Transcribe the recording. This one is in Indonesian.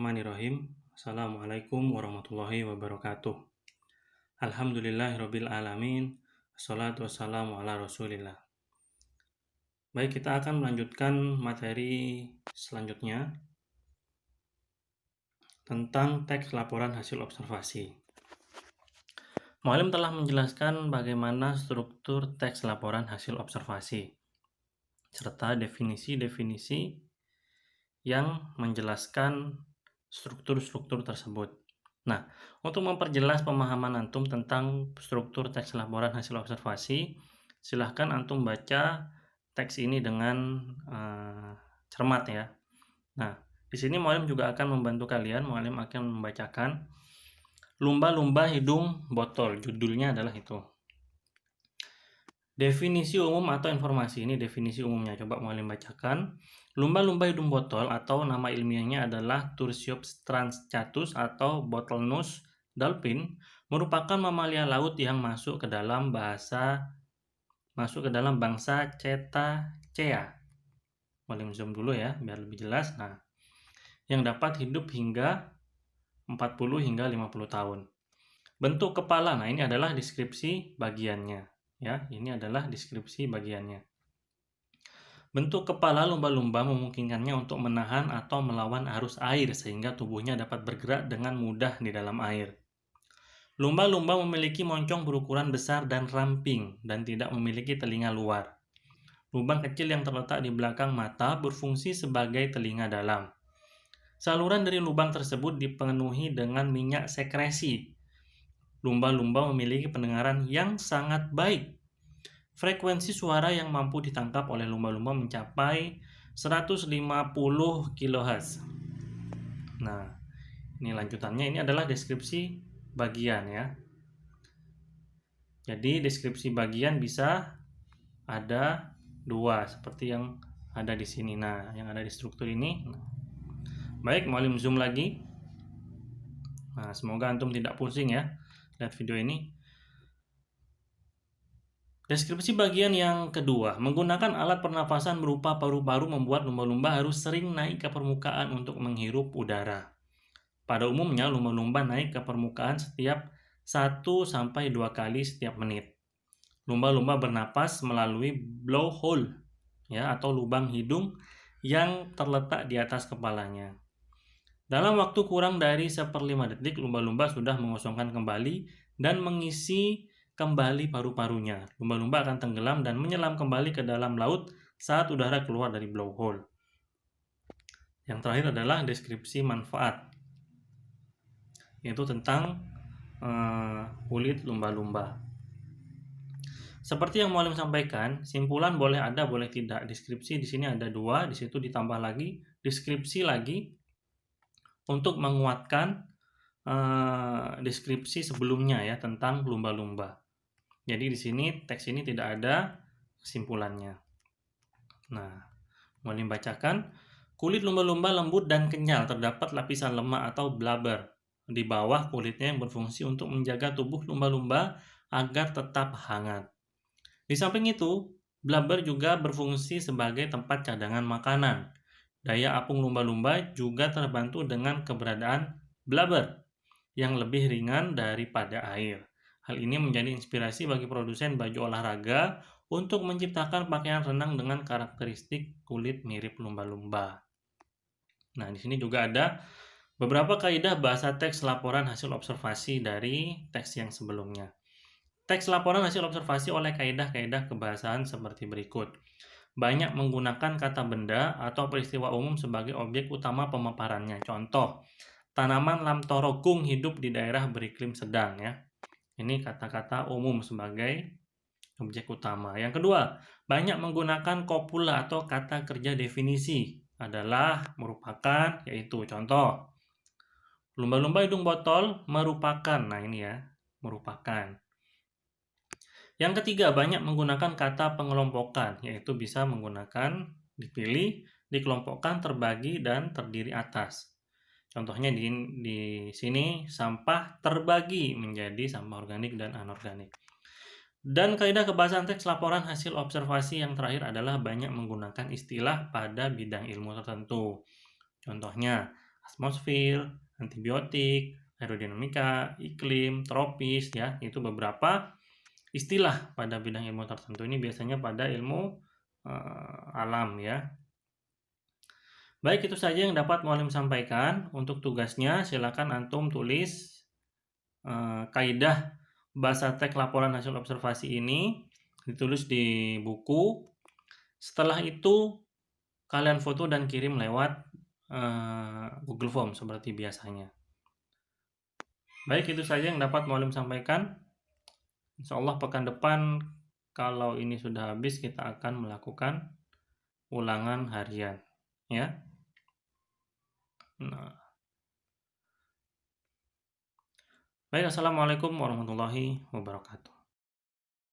Bismillahirrahmanirrahim. Assalamualaikum warahmatullahi wabarakatuh. Alhamdulillahirabbil alamin. Wassalatu wassalamu ala Rasulillah. Baik, kita akan melanjutkan materi selanjutnya tentang teks laporan hasil observasi. Muallim telah menjelaskan bagaimana struktur teks laporan hasil observasi serta definisi-definisi yang menjelaskan struktur-struktur tersebut. Nah, untuk memperjelas pemahaman antum tentang struktur teks laporan hasil observasi, silahkan antum baca teks ini dengan cermat ya. Nah, di sini muallim juga akan membantu kalian. Muallim akan membacakan lumba-lumba hidung botol. Judulnya adalah itu. Definisi umum atau informasi, ini definisi umumnya. Coba muallim bacakan. Lumba-lumba hidung botol atau nama ilmiahnya adalah Tursiops transchatus atau bottlenose dolphin merupakan mamalia laut yang masuk ke dalam bangsa Cetacea. Muallim zoom dulu ya biar lebih jelas. Nah, yang dapat hidup hingga 40 hingga 50 tahun. Bentuk kepala, nah ini adalah deskripsi bagiannya. Ya, ini adalah deskripsi bagiannya. Bentuk kepala lumba-lumba memungkinkannya untuk menahan atau melawan arus air sehingga tubuhnya dapat bergerak dengan mudah di dalam air. Lumba-lumba memiliki moncong berukuran besar dan ramping dan tidak memiliki telinga luar. Lubang kecil yang terletak di belakang mata berfungsi sebagai telinga dalam. Saluran dari lubang tersebut dipenuhi dengan minyak sekresi. Lumba-lumba memiliki pendengaran yang sangat baik. Frekuensi suara yang mampu ditangkap oleh lumba-lumba mencapai 150 kHz. Nah, ini lanjutannya, ini adalah deskripsi bagian ya. Jadi deskripsi bagian bisa ada dua seperti yang ada di sini. Nah, yang ada di struktur ini. Baik, muallim zoom lagi. Nah, semoga antum tidak pusing ya lihat video ini. Deskripsi bagian yang kedua, menggunakan alat pernafasan berupa paru-paru membuat lumba-lumba harus sering naik ke permukaan untuk menghirup udara. Pada umumnya, lumba-lumba naik ke permukaan setiap 1-2 kali setiap menit. Lumba-lumba bernapas melalui blowhole ya, atau lubang hidung yang terletak di atas kepalanya. Dalam waktu kurang dari 1/5 detik, lumba-lumba sudah mengosongkan kembali dan mengisi kembali paru-parunya. Lumba-lumba akan tenggelam dan menyelam kembali ke dalam laut saat udara keluar dari blowhole. Yang terakhir adalah deskripsi manfaat, yaitu tentang kulit lumba-lumba. Seperti yang muallim sampaikan, simpulan boleh ada, boleh tidak. Deskripsi di sini ada 2, di situ ditambah lagi deskripsi lagi untuk menguatkan deskripsi sebelumnya ya tentang lumba-lumba. Jadi di sini teks ini tidak ada kesimpulannya. Nah, muallim bacakan, kulit lumba-lumba lembut dan kenyal, terdapat lapisan lemak atau blubber di bawah kulitnya yang berfungsi untuk menjaga tubuh lumba-lumba agar tetap hangat. Di samping itu, blubber juga berfungsi sebagai tempat cadangan makanan. Daya apung lumba-lumba juga terbantu dengan keberadaan blubber yang lebih ringan daripada air. Hal ini menjadi inspirasi bagi produsen baju olahraga untuk menciptakan pakaian renang dengan karakteristik kulit mirip lumba-lumba. Nah, di sini juga ada beberapa kaidah bahasa teks laporan hasil observasi dari teks yang sebelumnya. Teks laporan hasil observasi oleh kaidah-kaidah kebahasaan seperti berikut. Banyak menggunakan kata benda atau peristiwa umum sebagai objek utama pemaparannya. Contoh, tanaman lamtorokung hidup di daerah beriklim sedang ya. Ini kata-kata umum sebagai objek utama. Yang kedua, banyak menggunakan kopula atau kata kerja definisi adalah merupakan, yaitu contoh, lumba-lumba hidung botol merupakan. Nah, ini ya, merupakan. Yang ketiga, banyak menggunakan kata pengelompokan, yaitu bisa menggunakan dipilih, dikelompokkan, terbagi, dan terdiri atas. Contohnya di sini sampah terbagi menjadi sampah organik dan anorganik. Dan kaidah kebahasaan teks laporan hasil observasi yang terakhir adalah banyak menggunakan istilah pada bidang ilmu tertentu. Contohnya, atmosfer, antibiotik, aerodinamika, iklim, tropis ya, itu beberapa istilah pada bidang ilmu tertentu. Ini biasanya pada ilmu alam ya. Baik, itu saja yang dapat Mualim sampaikan. Untuk tugasnya silakan antum tulis kaidah bahasa teks laporan hasil observasi ini, ditulis di buku. Setelah itu kalian foto dan kirim lewat Google Form seperti biasanya. Baik, itu saja yang dapat Mualim sampaikan. Insya Allah pekan depan kalau ini sudah habis kita akan melakukan ulangan harian ya. Nah. Baik, assalamualaikum warahmatullahi wabarakatuh.